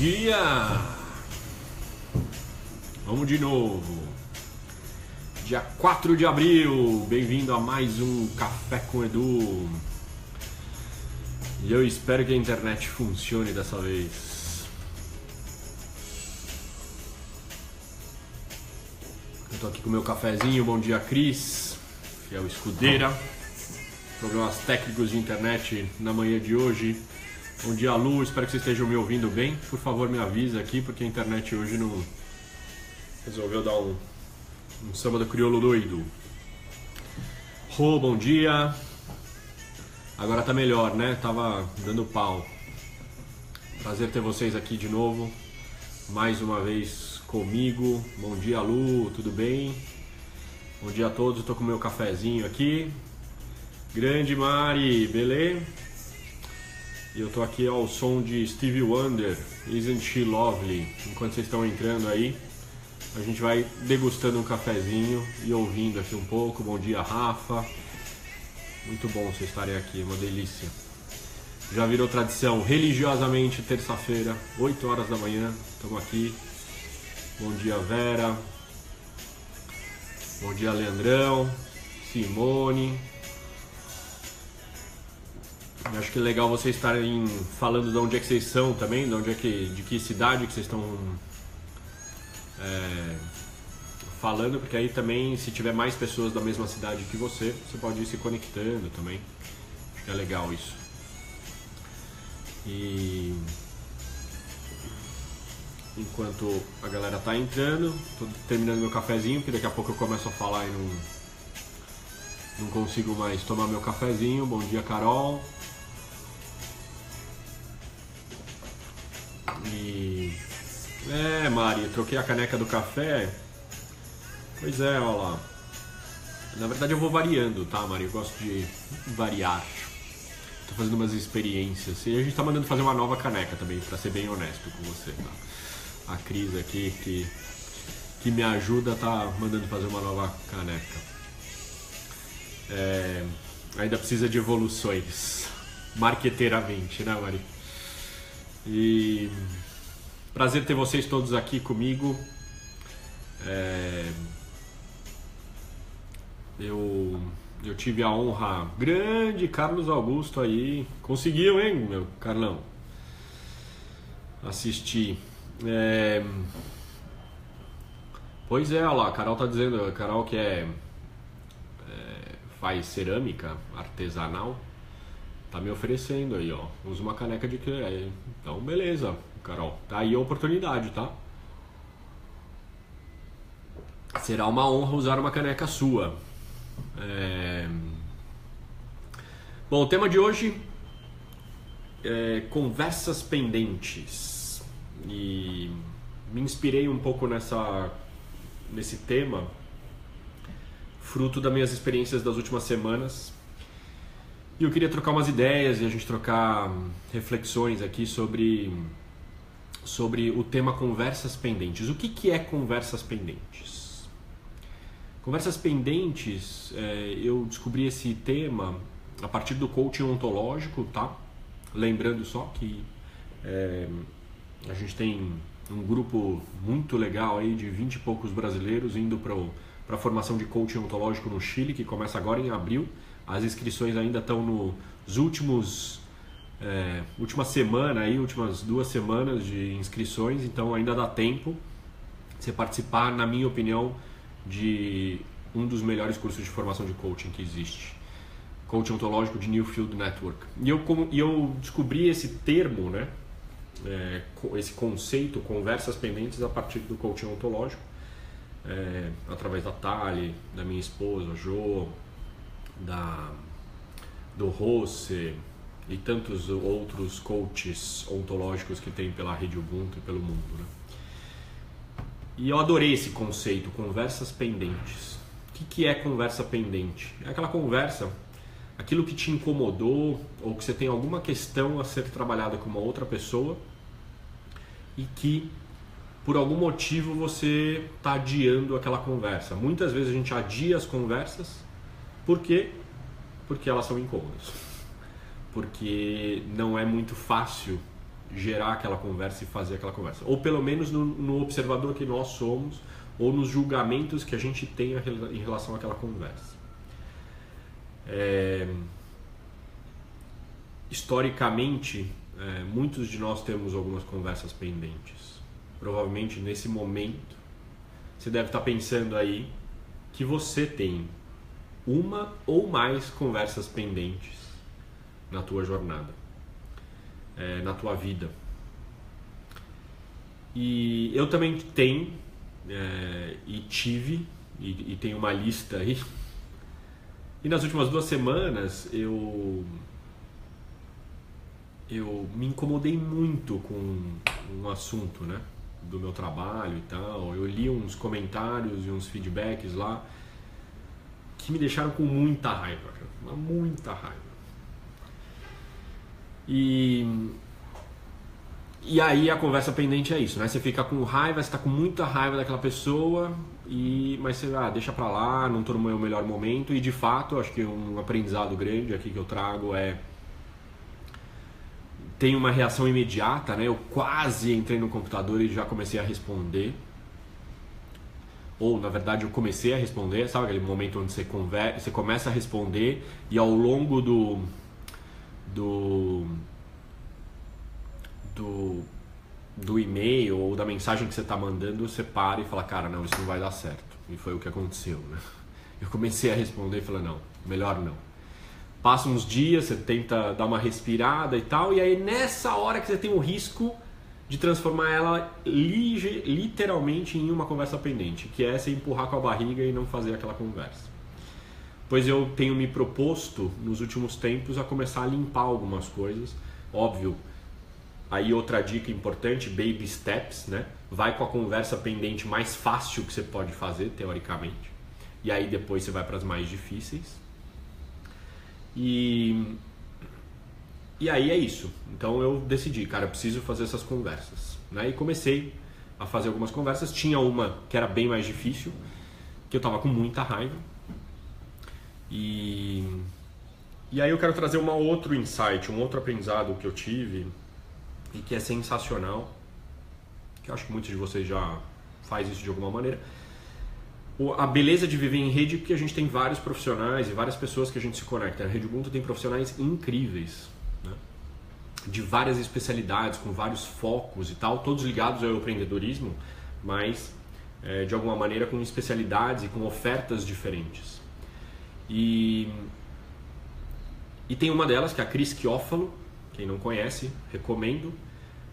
dia! Vamos de novo. Dia 4 de abril, bem-vindo a mais um Café com Edu. E eu espero que a internet funcione dessa vez. Eu tô aqui com o meu cafezinho, bom dia Cris, fiel escudeira. Problemas técnicos de internet na manhã de hoje. Bom dia Lu, espero que vocês estejam me ouvindo bem. Por favor me avisa aqui, porque a internet hoje não resolveu dar um samba do crioulo doido. Rô, bom dia. Agora tá melhor, né? Tava dando pau. Prazer ter vocês aqui de novo. Mais uma vez comigo. Bom dia Lu, tudo bem? Bom dia a todos, tô com o meu cafezinho aqui. Grande Mari, beleza? E eu tô aqui ao som de Stevie Wonder, Isn't She Lovely? Enquanto vocês estão entrando aí, a gente vai degustando um cafezinho e ouvindo aqui um pouco. Bom dia Rafa, muito bom vocês estarem aqui, uma delícia. Já virou tradição, religiosamente, terça-feira, 8 horas da manhã, estamos aqui. Bom dia Vera, bom dia Leandrão, Simone. Eu acho que é legal vocês estarem falando de onde é que vocês são também, de que cidade que vocês estão falando, porque aí também, se tiver mais pessoas da mesma cidade que você pode ir se conectando também. Acho que é legal isso. E enquanto a galera tá entrando, tô terminando meu cafezinho, porque daqui a pouco eu começo a falar e não consigo mais tomar meu cafezinho. Bom dia Carol. E Mari, eu troquei a caneca do café. Pois é, olha lá. Na verdade eu vou variando, tá, Mari? Eu gosto de variar. Tô fazendo umas experiências. E a gente tá mandando fazer uma nova caneca também, pra ser bem honesto com você, tá? A Cris aqui, que me ajuda, tá mandando fazer uma nova caneca. Ainda precisa de evoluções, marqueteiramente, né, Mari? E prazer ter vocês todos aqui comigo. Eu tive a honra, grande Carlos Augusto aí, conseguiu, hein, meu Carlão, assistir. Pois é, olha lá, a Carol tá dizendo, a Carol que faz cerâmica artesanal, tá me oferecendo aí, ó, usa uma caneca de que então beleza, Carol, tá aí a oportunidade, tá? Será uma honra usar uma caneca sua. Bom, o tema de hoje é conversas pendentes, e me inspirei um pouco nesse tema, fruto das minhas experiências das últimas semanas. E eu queria trocar umas ideias e a gente trocar reflexões aqui sobre o tema conversas pendentes. O que é conversas pendentes? Conversas pendentes, eu descobri esse tema a partir do coaching ontológico, tá? Lembrando só que a gente tem um grupo muito legal aí de 20 e poucos brasileiros indo para a formação de coaching ontológico no Chile, que começa agora em abril. As inscrições ainda estão nos últimas últimas 2 semanas de inscrições, então ainda dá tempo de você participar, na minha opinião, de um dos melhores cursos de formação de coaching que existe, coaching ontológico de Newfield Network. E eu descobri esse termo, né, esse conceito, conversas pendentes, a partir do coaching ontológico, através da Thali, da minha esposa, Jo, do Rossi e tantos outros coaches ontológicos que tem pela rede Ubuntu e pelo mundo, né? E eu adorei esse conceito, conversas pendentes. O que é conversa pendente? É aquela conversa, aquilo que te incomodou ou que você tem alguma questão a ser trabalhada com uma outra pessoa e que por algum motivo você está adiando aquela conversa. Muitas vezes a gente adia as conversas. Por quê? Porque elas são incômodas. Porque não é muito fácil gerar aquela conversa e fazer aquela conversa. Ou pelo menos no observador que nós somos, ou nos julgamentos que a gente tem em relação àquela conversa. Historicamente, muitos de nós temos algumas conversas pendentes. Provavelmente nesse momento, você deve estar pensando aí que você tem uma ou mais conversas pendentes na tua jornada, na tua vida. E eu também tenho e tive, e tenho uma lista aí. E nas últimas 2 semanas eu me incomodei muito com um assunto, né, do meu trabalho e tal. Eu li uns comentários e uns feedbacks lá que me deixaram com muita raiva, muita raiva. E aí a conversa pendente é isso, né? Você fica com raiva, você tá com muita raiva daquela pessoa, mas você deixa pra lá, não tô no meu melhor momento. E de fato, acho que um aprendizado grande aqui que eu trago tem uma reação imediata, né? Eu quase entrei no computador e já comecei a responder. Ou, na verdade, eu comecei a responder, sabe aquele momento onde você começa a responder e ao longo do e-mail ou da mensagem que você está mandando, você para e fala, cara, não, isso não vai dar certo. E foi o que aconteceu, né? Eu comecei a responder e falei, não, melhor não. Passa uns dias, você tenta dar uma respirada e tal, e aí nessa hora que você tem o risco de transformar ela literalmente em uma conversa pendente, que é você empurrar com a barriga e não fazer aquela conversa. Pois eu tenho me proposto nos últimos tempos a começar a limpar algumas coisas, óbvio. Aí outra dica importante, baby steps, né? Vai com a conversa pendente mais fácil que você pode fazer, teoricamente. E aí depois você vai para as mais difíceis. E aí é isso. Então eu decidi, cara, eu preciso fazer essas conversas, né? E comecei a fazer algumas conversas. Tinha uma que era bem mais difícil, que eu tava com muita raiva. E aí eu quero trazer um outro insight, um outro aprendizado que eu tive e que é sensacional, que eu acho que muitos de vocês já faz isso de alguma maneira. A beleza de viver em rede é que a gente tem vários profissionais e várias pessoas que a gente se conecta. A Rede Ubuntu tem profissionais incríveis, né? De várias especialidades, com vários focos e tal, todos ligados ao empreendedorismo, mas de alguma maneira com especialidades e com ofertas diferentes. E tem uma delas que é a Cris Chiofalo. Quem não conhece, recomendo.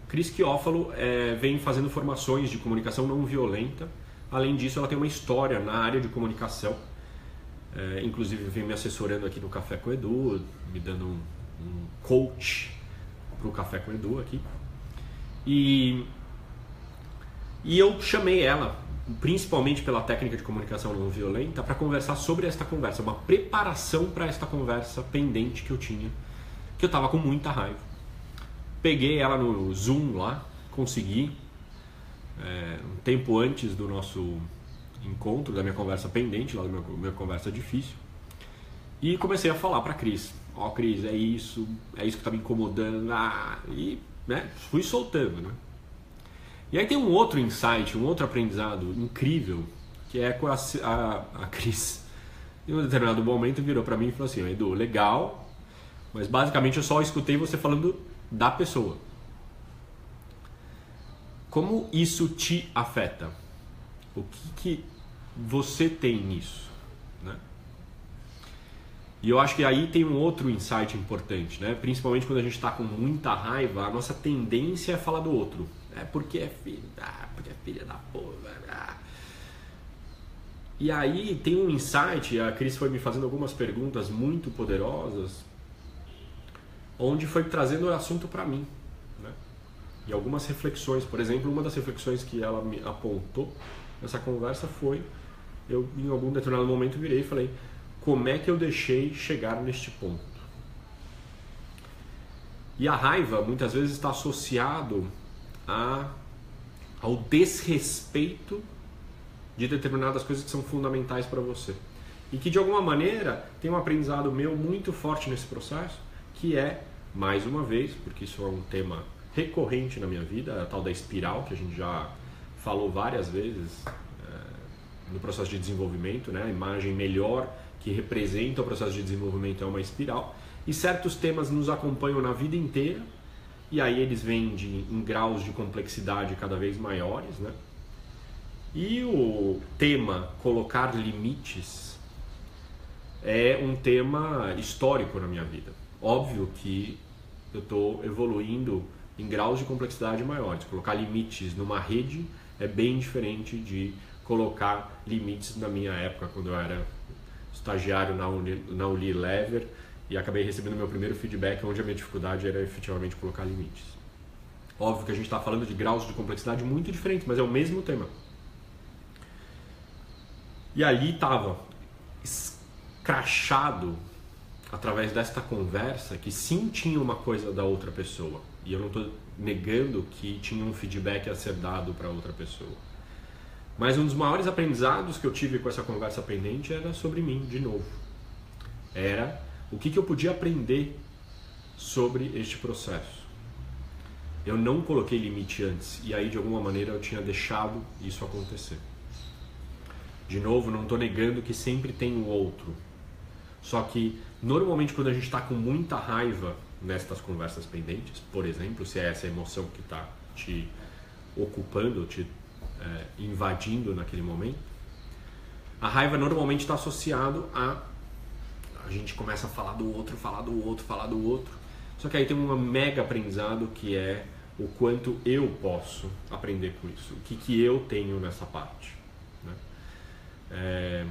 Cris Chiofalo vem fazendo formações de comunicação não violenta. Além disso, ela tem uma história na área de comunicação. Inclusive, vem me assessorando aqui no Café com Edu, me dando um coach para o Café com Edu aqui. E eu chamei ela, principalmente pela técnica de comunicação não violenta, para conversar sobre esta conversa, uma preparação para esta conversa pendente que eu tinha, que eu estava com muita raiva. Peguei ela no Zoom lá, consegui, um tempo antes do nosso encontro, da minha conversa pendente, lá da minha conversa difícil, e comecei a falar para a Cris, Cris, é isso que está me incomodando, e né, fui soltando, né? E aí tem um outro insight, um outro aprendizado incrível, que é com a Cris, em um determinado momento virou para mim e falou assim, Edu, legal, mas basicamente eu só escutei você falando da pessoa. Como isso te afeta? O que você tem nisso, né? E eu acho que aí tem um outro insight importante, né? Principalmente quando a gente está com muita raiva, a nossa tendência é falar do outro. Porque é filha da porra. E aí tem um insight, a Cris foi me fazendo algumas perguntas muito poderosas, onde foi trazendo o assunto para mim, né? E algumas reflexões, por exemplo, uma das reflexões que ela me apontou nessa conversa foi, eu em algum determinado momento virei e falei, como é que eu deixei chegar neste ponto? E a raiva muitas vezes está associado ao desrespeito de determinadas coisas que são fundamentais para você. E que de alguma maneira tem um aprendizado meu muito forte nesse processo, que é, mais uma vez, porque isso é um tema recorrente na minha vida, a tal da espiral, que a gente já falou várias vezes no processo de desenvolvimento, né? A imagem melhor que representa o processo de desenvolvimento é uma espiral, e certos temas nos acompanham na vida inteira, e aí eles vêm em graus de complexidade cada vez maiores, né? E o tema colocar limites é um tema histórico na minha vida. Óbvio que eu estou evoluindo em graus de complexidade maiores. Colocar limites numa rede é bem diferente de colocar limites na minha época, quando eu era estagiário na Unilever e acabei recebendo meu primeiro feedback, onde a minha dificuldade era efetivamente colocar limites. Óbvio que a gente está falando de graus de complexidade muito diferentes, mas é o mesmo tema. E ali estava escrachado, através desta conversa, que sim tinha uma coisa da outra pessoa. E eu não estou negando que tinha um feedback a ser dado para outra pessoa. Mas um dos maiores aprendizados que eu tive com essa conversa pendente era sobre mim, de novo. Era o que eu podia aprender sobre este processo. Eu não coloquei limite antes, e aí de alguma maneira eu tinha deixado isso acontecer. De novo, não estou negando que sempre tem o outro. Só que, normalmente, quando a gente está com muita raiva nestas conversas pendentes, por exemplo, se é essa emoção que está te ocupando, te invadindo naquele momento, a raiva normalmente está associado a gente começa a falar do outro, falar do outro, falar do outro. Só que aí tem um mega aprendizado que é o quanto eu posso aprender com isso, o que eu tenho nessa parte, né?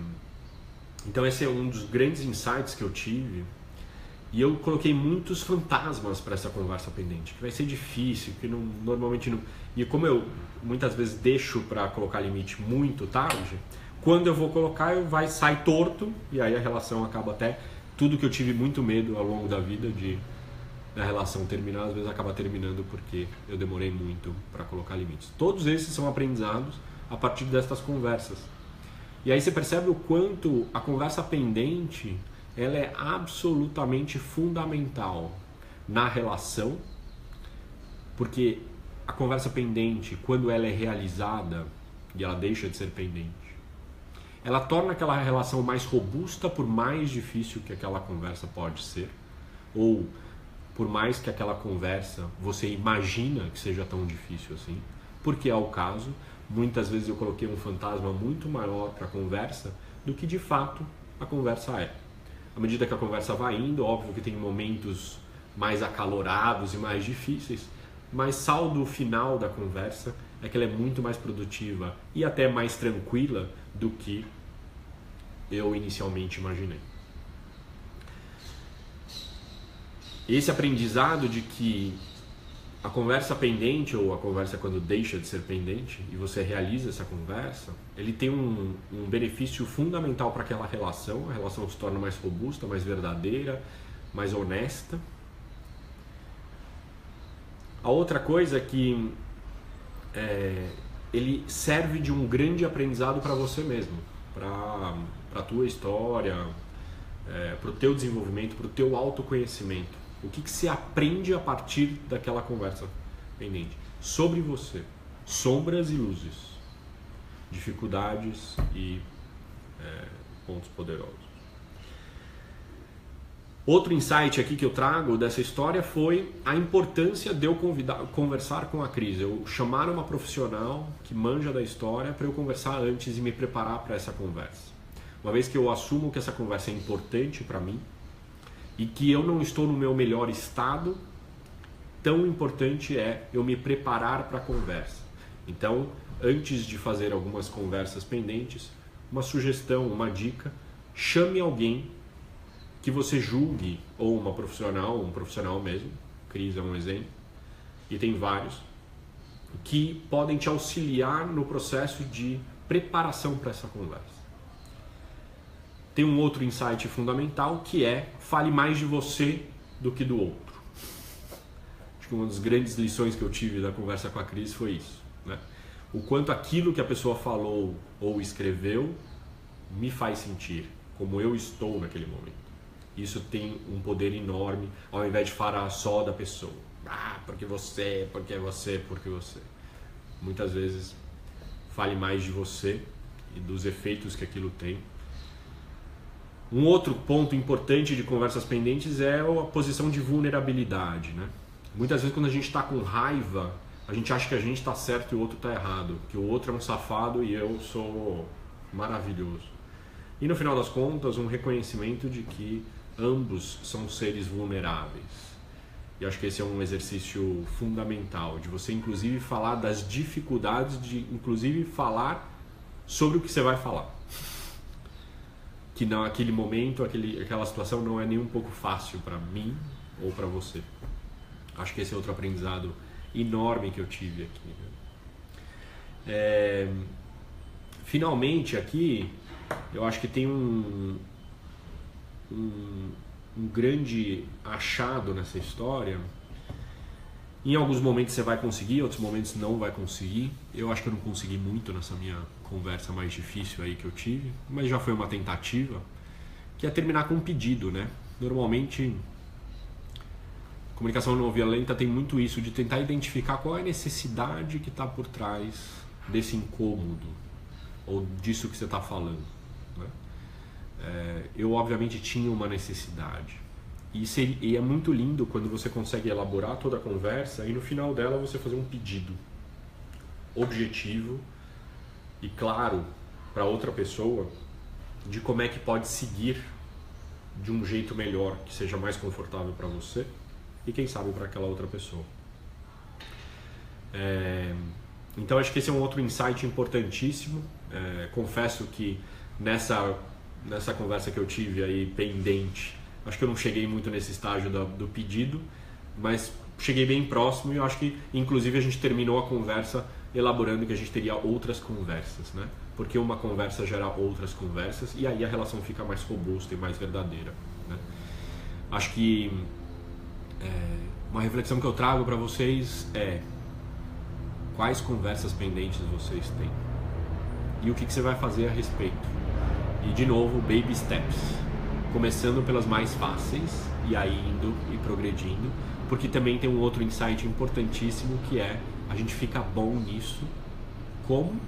Então esse é um dos grandes insights que eu tive, e eu coloquei muitos fantasmas para essa conversa pendente, que vai ser difícil, que normalmente não... E como eu muitas vezes deixo para colocar limite muito tarde, quando eu vou colocar sai torto, e aí a relação acaba até... Tudo que eu tive muito medo ao longo da vida da relação terminar, às vezes acaba terminando porque eu demorei muito para colocar limites. Todos esses são aprendizados a partir destas conversas. E aí você percebe o quanto a conversa pendente ela é absolutamente fundamental na relação, porque a conversa pendente, quando ela é realizada e ela deixa de ser pendente, ela torna aquela relação mais robusta, por mais difícil que aquela conversa pode ser, ou por mais que aquela conversa você imagina que seja tão difícil assim, porque é o caso. Muitas vezes eu coloquei um fantasma muito maior para a conversa do que de fato a conversa é. À medida que a conversa vai indo, óbvio que tem momentos mais acalorados e mais difíceis, mas saldo final da conversa é que ela é muito mais produtiva e até mais tranquila do que eu inicialmente imaginei. Esse aprendizado de que a conversa pendente, ou a conversa quando deixa de ser pendente e você realiza essa conversa, ele tem um benefício fundamental para aquela relação. A relação se torna mais robusta, mais verdadeira, mais honesta. A outra coisa é que ele serve de um grande aprendizado para você mesmo, para a tua história, para o teu desenvolvimento, para o teu autoconhecimento. O que você aprende a partir daquela conversa pendente sobre você, sombras e luzes, dificuldades e pontos poderosos. Outro insight aqui que eu trago dessa história foi a importância de eu conversar com a Cris. Eu chamar uma profissional que manja da história para eu conversar antes e me preparar para essa conversa. Uma vez que eu assumo que essa conversa é importante para mim e que eu não estou no meu melhor estado, tão importante é eu me preparar para a conversa. Então, antes de fazer algumas conversas pendentes, uma sugestão, uma dica, chame alguém que você julgue, ou uma profissional, um profissional mesmo, Cris é um exemplo, e tem vários, que podem te auxiliar no processo de preparação para essa conversa. Tem um outro insight fundamental que é: fale mais de você do que do outro. Acho que uma das grandes lições que eu tive da conversa com a Cris foi isso, né? O quanto aquilo que a pessoa falou ou escreveu me faz sentir, como eu estou naquele momento. Isso tem um poder enorme, ao invés de falar só da pessoa, porque você. Muitas vezes fale mais de você e dos efeitos que aquilo tem. Um outro ponto importante de conversas pendentes é a posição de vulnerabilidade, né? Muitas vezes quando a gente está com raiva, a gente acha que a gente está certo e o outro está errado, que o outro é um safado e eu sou maravilhoso. E no final das contas, um reconhecimento de que ambos são seres vulneráveis. E acho que esse é um exercício fundamental, de você inclusive falar das dificuldades, de inclusive falar sobre o que você vai falar. Que naquele momento, aquela situação não é nem um pouco fácil para mim ou para você. Acho que esse é outro aprendizado enorme que eu tive aqui. Né? Finalmente aqui, eu acho que tem um grande achado nessa história. Em alguns momentos você vai conseguir, outros momentos não vai conseguir. Eu acho que eu não consegui muito nessa minha conversa mais difícil aí que eu tive, mas já foi uma tentativa, que é terminar com um pedido, né? Normalmente, comunicação não violenta tem muito isso, de tentar identificar qual é a necessidade que está por trás desse incômodo, ou disso que você está falando. Né? Eu obviamente tinha uma necessidade. E é muito lindo quando você consegue elaborar toda a conversa e no final dela você fazer um pedido objetivo e claro para outra pessoa de como é que pode seguir de um jeito melhor, que seja mais confortável para você e quem sabe para aquela outra pessoa. Então acho que esse é um outro insight importantíssimo. Confesso que nessa conversa que eu tive aí pendente, acho que eu não cheguei muito nesse estágio do pedido, mas cheguei bem próximo e eu acho que inclusive a gente terminou a conversa elaborando que a gente teria outras conversas, né? Porque uma conversa gera outras conversas e aí a relação fica mais robusta e mais verdadeira, né? Acho que uma reflexão que eu trago para vocês é: quais conversas pendentes vocês têm? E o que você vai fazer a respeito? E de novo, baby steps. Começando pelas mais fáceis e aí indo e progredindo, porque também tem um outro insight importantíssimo que é a gente fica bom nisso como,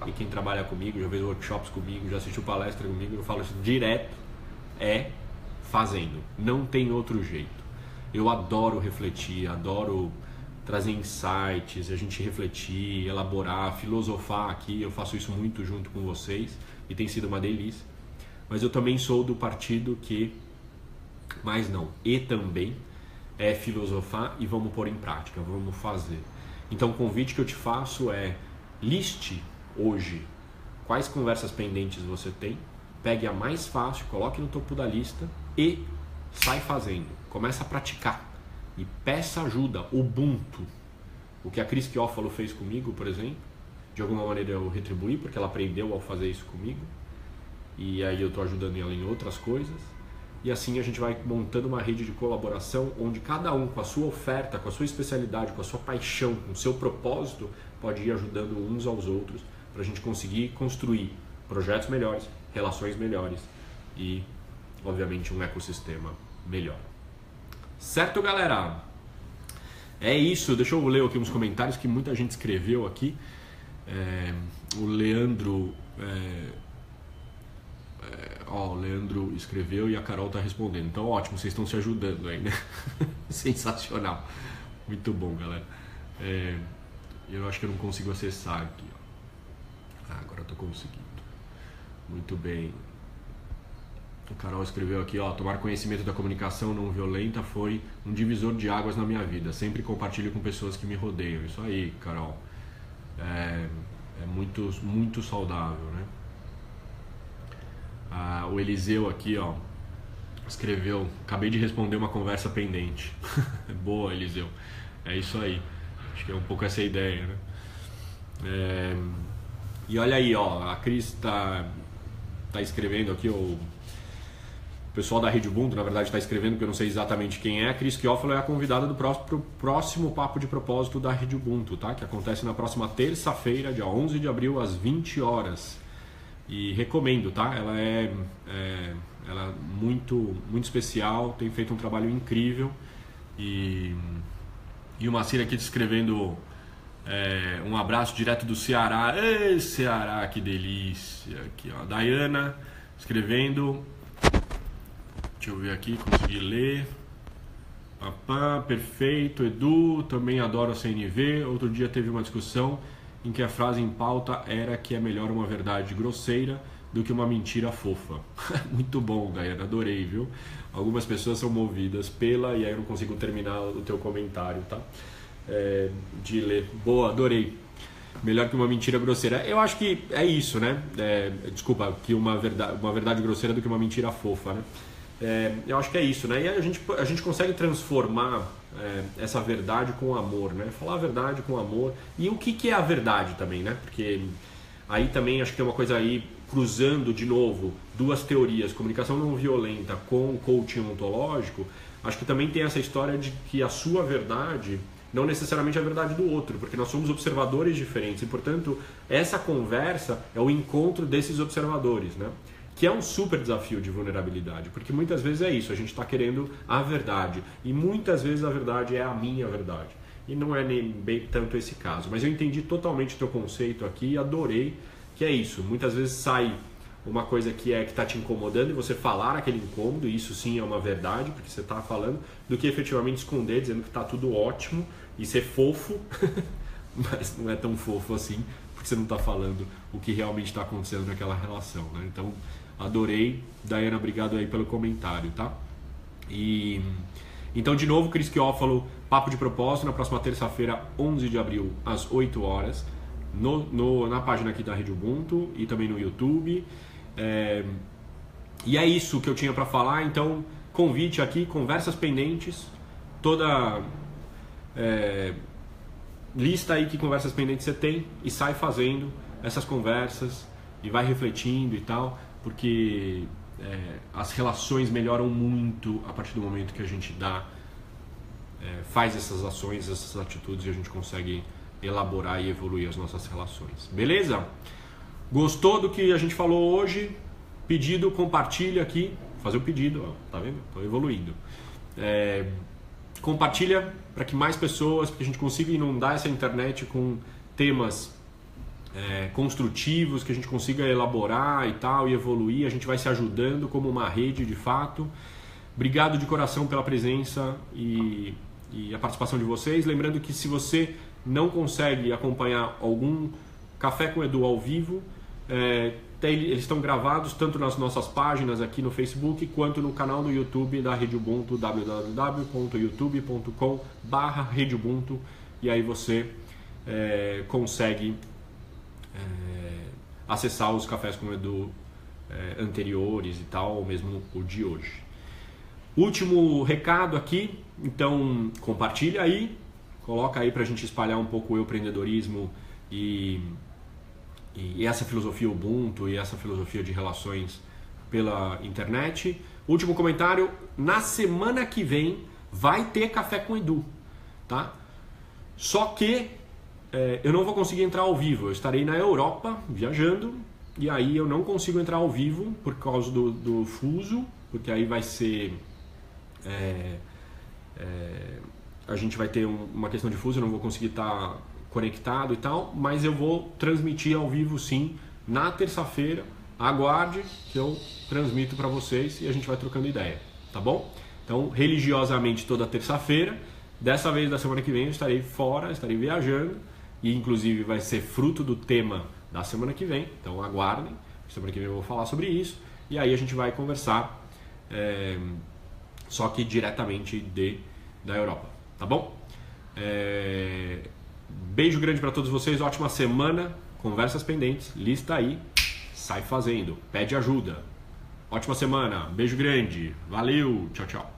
e quem trabalha comigo, já fez workshops comigo, já assistiu palestra comigo, eu falo isso direto, fazendo, não tem outro jeito. Eu adoro refletir, adoro trazer insights, a gente refletir, elaborar, filosofar aqui, eu faço isso muito junto com vocês e tem sido uma delícia. Mas eu também sou do partido que, mas não, e também é filosofar e vamos pôr em prática, vamos fazer. Então o convite que eu te faço é: liste hoje quais conversas pendentes você tem, pegue a mais fácil, coloque no topo da lista e sai fazendo, começa a praticar e peça ajuda. Ubuntu, o que a Cris Chiofalo fez comigo, por exemplo, de alguma maneira eu retribuí porque ela aprendeu ao fazer isso comigo. E aí eu estou ajudando ela em outras coisas. E assim a gente vai montando uma rede de colaboração onde cada um com a sua oferta, com a sua especialidade, com a sua paixão, com o seu propósito, pode ir ajudando uns aos outros para a gente conseguir construir projetos melhores, relações melhores e, obviamente, um ecossistema melhor. Certo, galera? É isso. Deixa eu ler aqui uns comentários que muita gente escreveu aqui. O Leandro... o Leandro escreveu e a Carol está respondendo. Então, ótimo, vocês estão se ajudando aí, né? Sensacional. Muito bom, galera. Eu acho que eu não consigo acessar aqui. Agora eu estou conseguindo. Muito bem. A Carol escreveu aqui, tomar conhecimento da comunicação não violenta foi um divisor de águas na minha vida. Sempre compartilho com pessoas que me rodeiam. Isso aí, Carol. É muito, muito saudável, né? O Eliseu aqui, escreveu: acabei de responder uma conversa pendente. Boa, Eliseu. É isso aí. Acho que é um pouco essa ideia, né? E olha aí, a Cris tá escrevendo aqui, o pessoal da Rede Ubuntu, na verdade, está escrevendo, porque eu não sei exatamente quem é. A Cris Chiofalo é a convidada do próximo Papo de Propósito da Rede Ubuntu, tá? Que acontece na próxima terça-feira, dia 11 de abril, às 20 horas. E recomendo, tá? Ela é muito, muito especial, tem feito um trabalho incrível e E o Macir aqui descrevendo um abraço direto do Ceará. Ei, Ceará, que delícia. Aqui, ó, Dayana escrevendo. Deixa eu ver aqui, consegui ler. Papá, perfeito. Edu, também adoro a CNV. Outro dia teve uma discussão em que a frase em pauta era que é melhor uma verdade grosseira do que uma mentira fofa. Muito bom, Dayana, adorei, viu? Algumas pessoas são movidas pela... E aí eu não consigo terminar o teu comentário, tá? De ler. Boa, adorei. Melhor que uma mentira grosseira. Eu acho que é isso, né? Desculpa, que uma verdade grosseira do que uma mentira fofa, né? Eu acho que é isso, né? E a gente consegue transformar essa verdade com amor, né? Falar a verdade com amor. E o que é a verdade também, né? Porque aí também acho que tem uma coisa aí cruzando de novo duas teorias, comunicação não violenta com coaching ontológico. Acho que também tem essa história de que a sua verdade não necessariamente é a verdade do outro, porque nós somos observadores diferentes e, portanto, essa conversa é o encontro desses observadores, né? Que é um super desafio de vulnerabilidade, porque muitas vezes é isso, a gente está querendo a verdade, e muitas vezes a verdade é a minha verdade, e não é nem bem tanto esse caso. Mas eu entendi totalmente o teu conceito aqui e adorei que é isso. Muitas vezes sai uma coisa que está te incomodando e você falar aquele incômodo, e isso sim é uma verdade, porque você está falando, do que efetivamente esconder, dizendo que está tudo ótimo e ser fofo, mas não é tão fofo assim, porque você não está falando o que realmente está acontecendo naquela relação, né? Então, adorei. Dayana, obrigado aí pelo comentário, tá? E então, de novo, Cris Chiofalo, Papo de Propósito, na próxima terça-feira, 11 de abril, às 8 horas, na página aqui da Rede Ubuntu e também no YouTube. E é isso que eu tinha para falar. Então, convite aqui, conversas pendentes, toda lista aí que conversas pendentes você tem e sai fazendo essas conversas e vai refletindo e tal, porque as relações melhoram muito a partir do momento que a gente faz essas ações, essas atitudes, e a gente consegue elaborar e evoluir as nossas relações. Beleza? Gostou do que a gente falou hoje? Pedido, compartilha aqui. Fazer o pedido, ó, tá vendo? Tô evoluindo. Compartilha para que mais pessoas, para que a gente consiga inundar essa internet com temas construtivos, que a gente consiga elaborar e tal, e evoluir. A gente vai se ajudando como uma rede de fato. Obrigado de coração pela presença e a participação de vocês. Lembrando que se você não consegue acompanhar algum Café com Edu ao vivo, eles estão gravados tanto nas nossas páginas aqui no Facebook quanto no canal do YouTube da Rede Ubuntu, www.youtube.com/Rede Ubuntu, e aí você consegue acessar os Cafés com Edu anteriores e tal, ou mesmo o de hoje. Último recado aqui, então compartilha aí, coloca aí pra gente espalhar um pouco o empreendedorismo e essa filosofia Ubuntu e essa filosofia de relações pela internet. Último comentário, na semana que vem vai ter Café com Edu, tá? Só que eu não vou conseguir entrar ao vivo, eu estarei na Europa viajando, e aí eu não consigo entrar ao vivo por causa do fuso, porque aí vai ser... a gente vai ter uma questão de fuso, eu não vou conseguir estar conectado e tal, mas eu vou transmitir ao vivo sim, na terça-feira. Aguarde que eu transmito para vocês e a gente vai trocando ideia, tá bom? Então, religiosamente toda terça-feira. Dessa vez, da semana que vem, eu estarei fora, estarei viajando, e inclusive vai ser fruto do tema da semana que vem, então aguardem. Semana que vem eu vou falar sobre isso, e aí a gente vai conversar, só que diretamente da Europa, tá bom? Beijo grande para todos vocês, ótima semana, conversas pendentes, lista aí, sai fazendo, pede ajuda. Ótima semana, beijo grande, valeu, tchau, tchau.